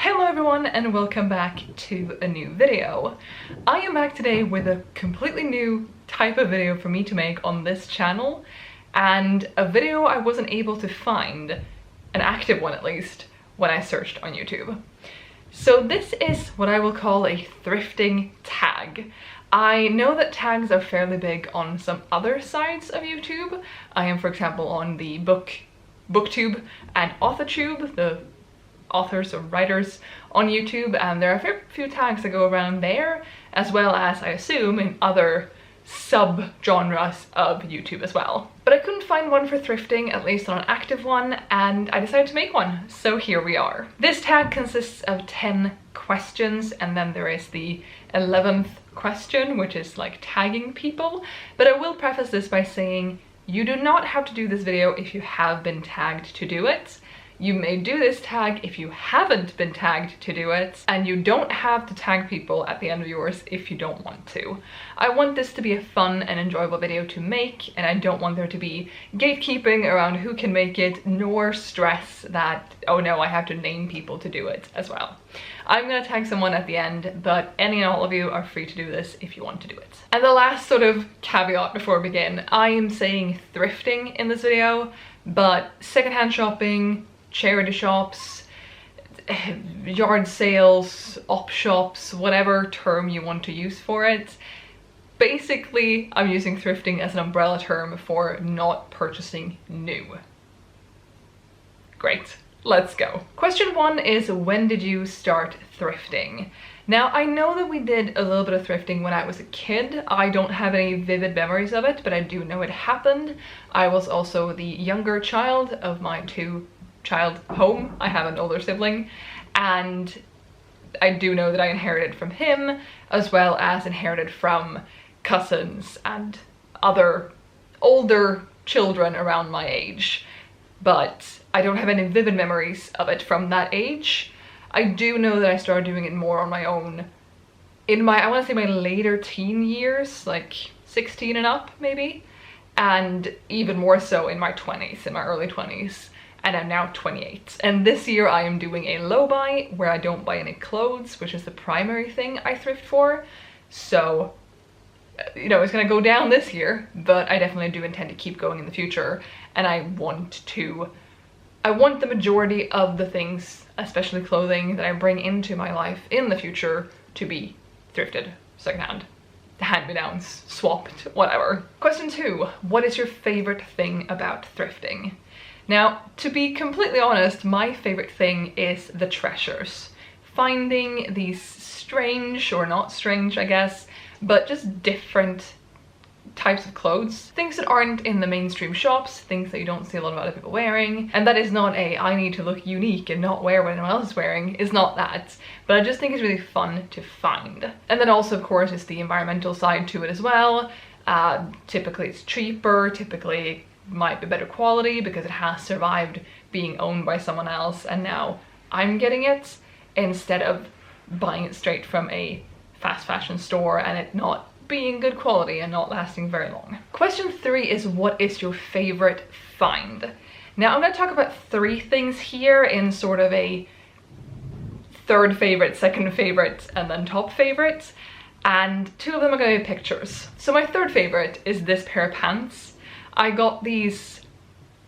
Hello everyone and welcome back to a new video. I am back today with a completely new type of video for me to make on this channel, and a video I wasn't able to find, an active one at least, when I searched on YouTube. So this is what I will call a thrifting tag. I know that tags are fairly big on some other sides of YouTube. I am, for example, on the booktube and authortube, the authors or writers on YouTube, and there are a fair few tags that go around there, as well as, I assume, in other sub-genres of YouTube as well. But I couldn't find one for thrifting, at least on an active one, and I decided to make one, so here we are. This tag consists of 10 questions, and then there is the 11th question, which is like tagging people. But I will preface this by saying you do not have to do this video if you have been tagged to do it. You may do this tag if you haven't been tagged to do it, and you don't have to tag people at the end of yours if you don't want to. I want this to be a fun and enjoyable video to make, and I don't want there to be gatekeeping around who can make it, nor stress that, oh no, I have to name people to do it as well. I'm gonna tag someone at the end, but any and all of you are free to do this if you want to do it. And the last sort of caveat before we begin, I am saying thrifting in this video, but secondhand shopping, charity shops, yard sales, op shops, whatever term you want to use for it. Basically, I'm using thrifting as an umbrella term for not purchasing new. Great, let's go. Question 1 is, when did you start thrifting? Now, I know that we did a little bit of thrifting when I was a kid. I don't have any vivid memories of it, but I do know it happened. I was also the younger child of my two-child home. I have an older sibling, and I do know that I inherited from him, as well as inherited from cousins and other older children around my age. But I don't have any vivid memories of it from that age. I do know that I started doing it more on my own in my, I want to say my later teen years, like 16 and up maybe, and even more so in my 20s, in my early 20s. And I'm now 28. And this year I am doing a low buy where I don't buy any clothes, which is the primary thing I thrift for. So, you know, it's gonna go down this year, but I definitely do intend to keep going in the future. And I want the majority of the things, especially clothing, that I bring into my life in the future to be thrifted, secondhand, hand-me-downs, swapped, whatever. Question 2, what is your favorite thing about thrifting? Now, to be completely honest, my favorite thing is the treasures. Finding these strange, or not strange I guess, but just different types of clothes. Things that aren't in the mainstream shops, things that you don't see a lot of other people wearing. And that is not a, I need to look unique and not wear what anyone else is wearing, is not that. But I just think it's really fun to find. And then also, of course, it's the environmental side to it as well. Typically it's cheaper, typically might be better quality because it has survived being owned by someone else, and now I'm getting it instead of buying it straight from a fast fashion store and it not being good quality and not lasting very long. Question 3 is, what is your favorite find? Now I'm going to talk about 3 things here in sort of a third favorite, second favorite, and then top favorite, and 2 of them are going to be pictures. So my third favorite is this pair of pants. I got these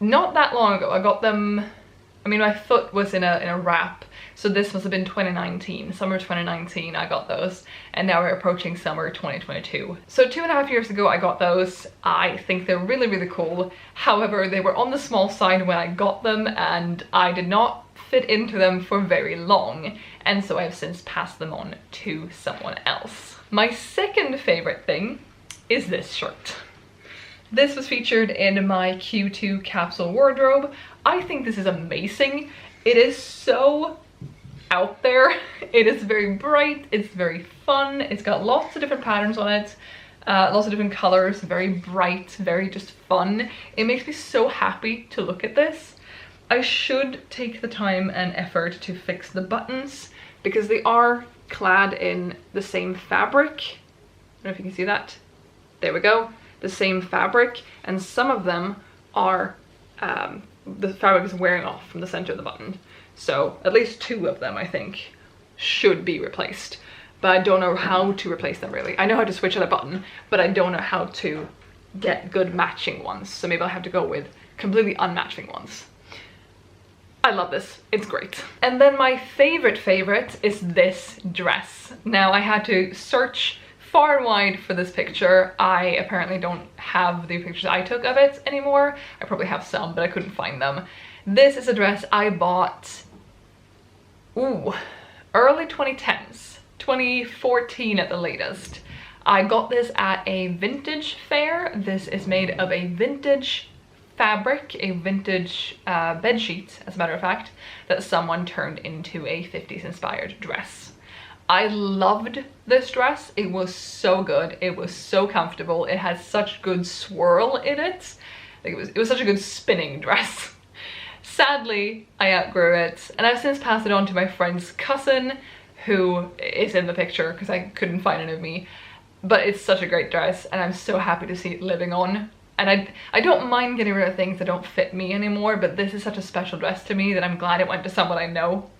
not that long ago. I got them, I mean, my foot was in a wrap, so this must have been 2019, summer 2019 I got those, and now we're approaching summer 2022. So 2.5 years ago I got those. I think they're really, really cool. However, they were on the small side when I got them, and I did not fit into them for very long, and so I've since passed them on to someone else. My second favorite thing is this shirt. This was featured in my Q2 capsule wardrobe. I think this is amazing. It is so out there. It is very bright, it's very fun, it's got lots of different patterns on it, lots of different colors, very bright, very just fun. It makes me so happy to look at this. I should take the time and effort to fix the buttons because they are clad in the same fabric. I don't know if you can see that. There we go. The same fabric, and some of them are the fabric is wearing off from the center of the button. So at least 2 of them I think should be replaced, but I don't know how to replace them really. I know how to switch on a button, but I don't know how to get good matching ones, so maybe I'll have to go with completely unmatching ones. I love this, it's great. And then my favorite is this dress. Now I had to search far and wide for this picture. I apparently don't have the pictures I took of it anymore. I probably have some, but I couldn't find them. This is a dress I bought, early 2010s, 2014 at the latest. I got this at a vintage fair. This is made of a vintage fabric, a vintage bed sheet, as a matter of fact, that someone turned into a 50s inspired dress. I loved this dress. It was so good. It was so comfortable. It had such good swirl in it. Like it was such a good spinning dress. Sadly, I outgrew it, and I've since passed it on to my friend's cousin, who is in the picture because I couldn't find it of me. But it's such a great dress, and I'm so happy to see it living on. And I don't mind getting rid of things that don't fit me anymore, but this is such a special dress to me that I'm glad it went to someone I know,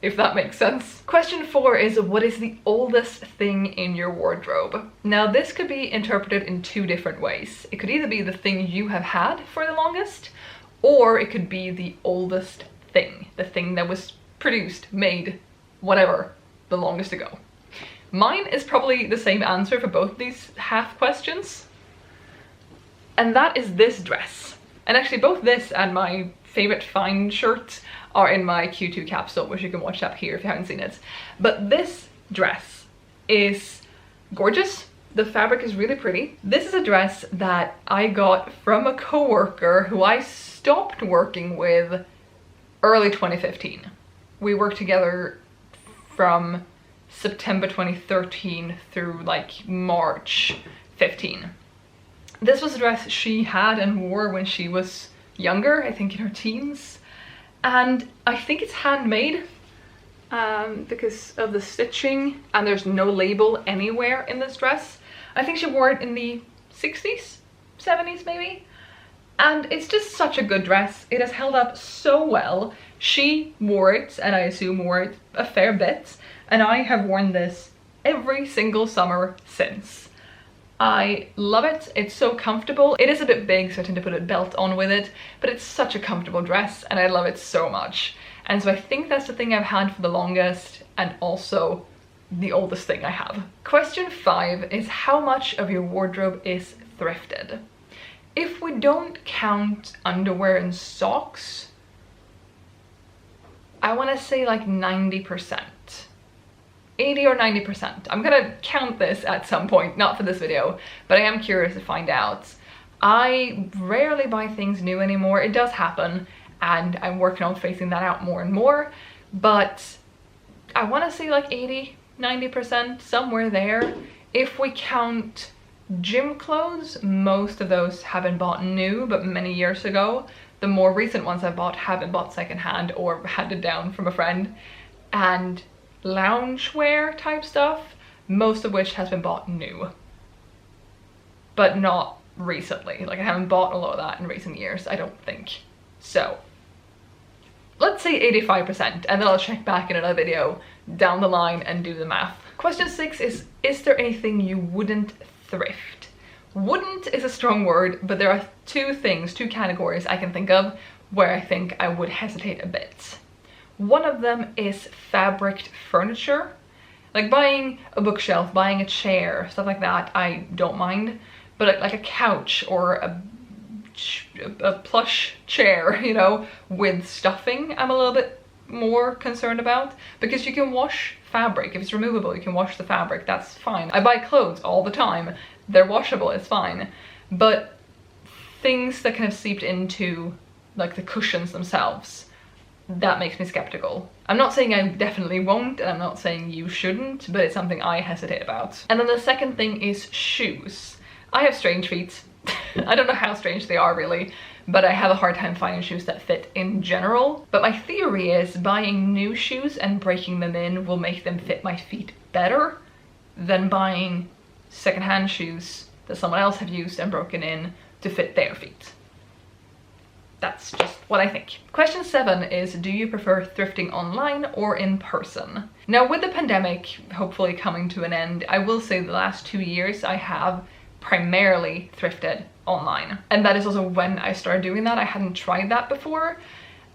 if that makes sense. Question 4 is, what is the oldest thing in your wardrobe? Now this could be interpreted in 2 different ways. It could either be the thing you have had for the longest, or it could be the oldest thing, the thing that was produced, made, whatever, the longest ago. Mine is probably the same answer for both these half questions. And that is this dress. And actually both this and my favorite find shirt are in my Q2 capsule, which you can watch up here if you haven't seen it. But this dress is gorgeous. The fabric is really pretty. This is a dress that I got from a coworker who I stopped working with early 2015. We worked together from September 2013 through like March 15. This was a dress she had and wore when she was younger, I think in her teens. And I think it's handmade because of the stitching, and there's no label anywhere in this dress. I think she wore it in the 60s, 70s maybe. And it's just such a good dress. It has held up so well. She wore it, and I assume wore it a fair bit. And I have worn this every single summer since. I love it. It's so comfortable. It is a bit big, so I tend to put a belt on with it, but it's such a comfortable dress and I love it so much. And so I think that's the thing I've had for the longest, and also the oldest thing I have. Question 5 is, how much of your wardrobe is thrifted? If we don't count underwear and socks, I want to say like 90%. 80 or 90%. I'm gonna count this at some point, not for this video, but I am curious to find out. I rarely buy things new anymore. It does happen, and I'm working on phasing that out more and more, but I want to say like 80, 90%, somewhere there. If we count gym clothes, most of those have been bought new, but many years ago. The more recent ones I've bought have been bought secondhand or handed down from a friend. And loungewear type stuff, most of which has been bought new, but not recently. Like I haven't bought a lot of that in recent years, I don't think. So let's say 85%, and then I'll check back in another video down the line and do the math. Question 6 is there anything you wouldn't thrift? Wouldn't is a strong word, but there are 2 categories I can think of where I think I would hesitate a bit. One of them is fabric furniture, like buying a bookshelf, buying a chair, stuff like that, I don't mind. But like a couch or a plush chair, you know, with stuffing, I'm a little bit more concerned about, because you can wash fabric. If it's removable, you can wash the fabric, that's fine. I buy clothes all the time, they're washable, it's fine. But things that kind of seeped into like the cushions themselves, that makes me skeptical. I'm not saying I definitely won't, and I'm not saying you shouldn't, but it's something I hesitate about. And then the second thing is shoes. I have strange feet. I don't know how strange they are really, but I have a hard time finding shoes that fit in general. But my theory is buying new shoes and breaking them in will make them fit my feet better than buying secondhand shoes that someone else have used and broken in to fit their feet. That's just what I think. Question 7 is, do you prefer thrifting online or in person? Now, with the pandemic hopefully coming to an end, I will say the last 2 years I have primarily thrifted online. And that is also when I started doing that. I hadn't tried that before.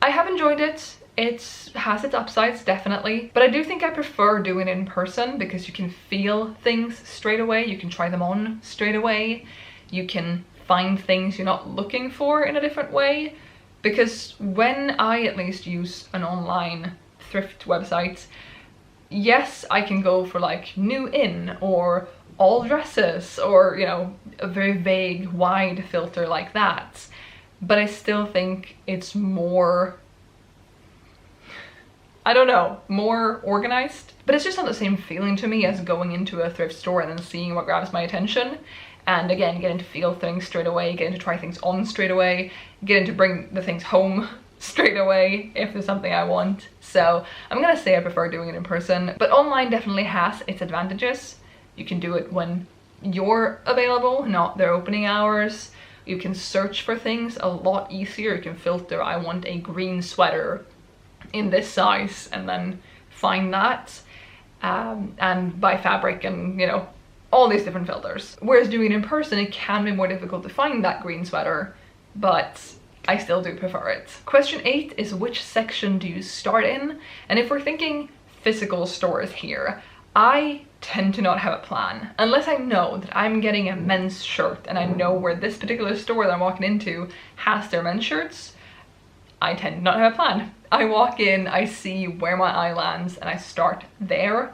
I have enjoyed it. It has its upsides, definitely. But I do think I prefer doing it in person because you can feel things straight away. You can try them on straight away. You can find things you're not looking for in a different way. Because when I at least use an online thrift website, yes, I can go for like new in or all dresses or, you know, a very vague, wide filter like that. But I still think it's more, I don't know, more organized. But it's just not the same feeling to me as going into a thrift store and then seeing what grabs my attention. And again, getting to feel things straight away, getting to try things on straight away, getting to bring the things home straight away if there's something I want. So I'm gonna say I prefer doing it in person, but online definitely has its advantages. You can do it when you're available, not their opening hours. You can search for things a lot easier. You can filter, I want a green sweater in this size, and then find that, and buy fabric and, you know, all these different filters. Whereas doing it in person, it can be more difficult to find that green sweater, but I still do prefer it. Question 8 is, which section do you start in? And if we're thinking physical stores here, I tend to not have a plan. Unless I know that I'm getting a men's shirt and I know where this particular store that I'm walking into has their men's shirts, I tend to not have a plan. I walk in, I see where my eye lands, and I start there.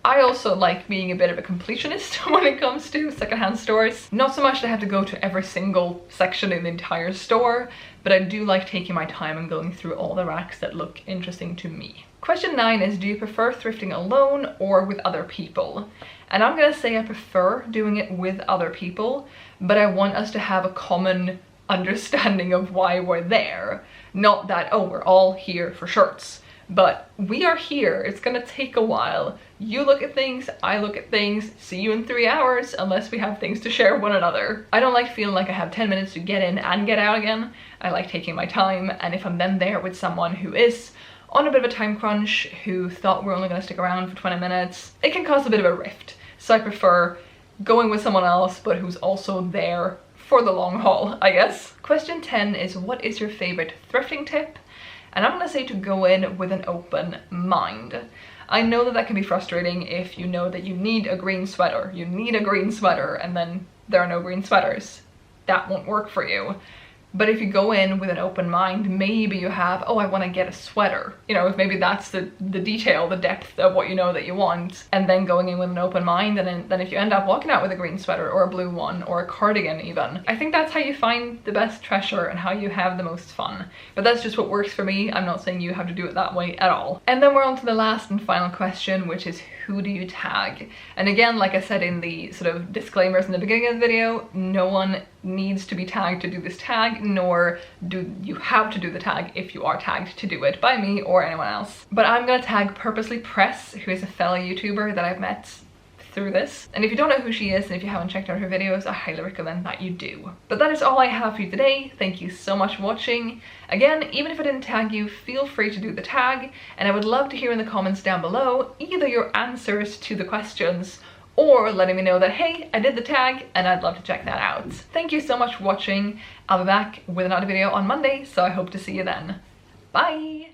I also like being a bit of a completionist when it comes to secondhand stores. Not so much that I have to go to every single section in the entire store, but I do like taking my time and going through all the racks that look interesting to me. Question 9 is, do you prefer thrifting alone or with other people? And I'm gonna say I prefer doing it with other people, but I want us to have a common understanding of why we're there. Not that, oh, we're all here for shirts. But we are here, it's gonna take a while. You look at things, I look at things, see you in 3 hours, unless we have things to share with one another. I don't like feeling like I have 10 minutes to get in and get out again. I like taking my time, and if I'm then there with someone who is on a bit of a time crunch, who thought we're only gonna stick around for 20 minutes, it can cause a bit of a rift. So I prefer going with someone else, but who's also there for the long haul, I guess. Question 10 is, what is your favorite thrifting tip? And I'm gonna say to go in with an open mind. I know that that can be frustrating if you know that you need a green sweater. You need a green sweater and then there are no green sweaters. That won't work for you. But if you go in with an open mind, maybe you have, oh, I want to get a sweater. You know, if maybe that's the detail, the depth of what you know that you want. And then going in with an open mind, and then if you end up walking out with a green sweater or a blue one or a cardigan even, I think that's how you find the best treasure and how you have the most fun. But that's just what works for me. I'm not saying you have to do it that way at all. And then we're on to the last and final question, which is, who do you tag? And again, like I said in the sort of disclaimers in the beginning of the video, no one needs to be tagged to do this tag, nor do you have to do the tag if you are tagged to do it by me or anyone else. But I'm gonna tag Purposely Press, who is a fellow YouTuber that I've met through this. And if you don't know who she is, and if you haven't checked out her videos, I highly recommend that you do. But that is all I have for you today. Thank you so much for watching. Again, even if I didn't tag you, feel free to do the tag, and I would love to hear in the comments down below either your answers to the questions or letting me know that, hey, I did the tag and I'd love to check that out. Thank you so much for watching. I'll be back with another video on Monday, so I hope to see you then. Bye!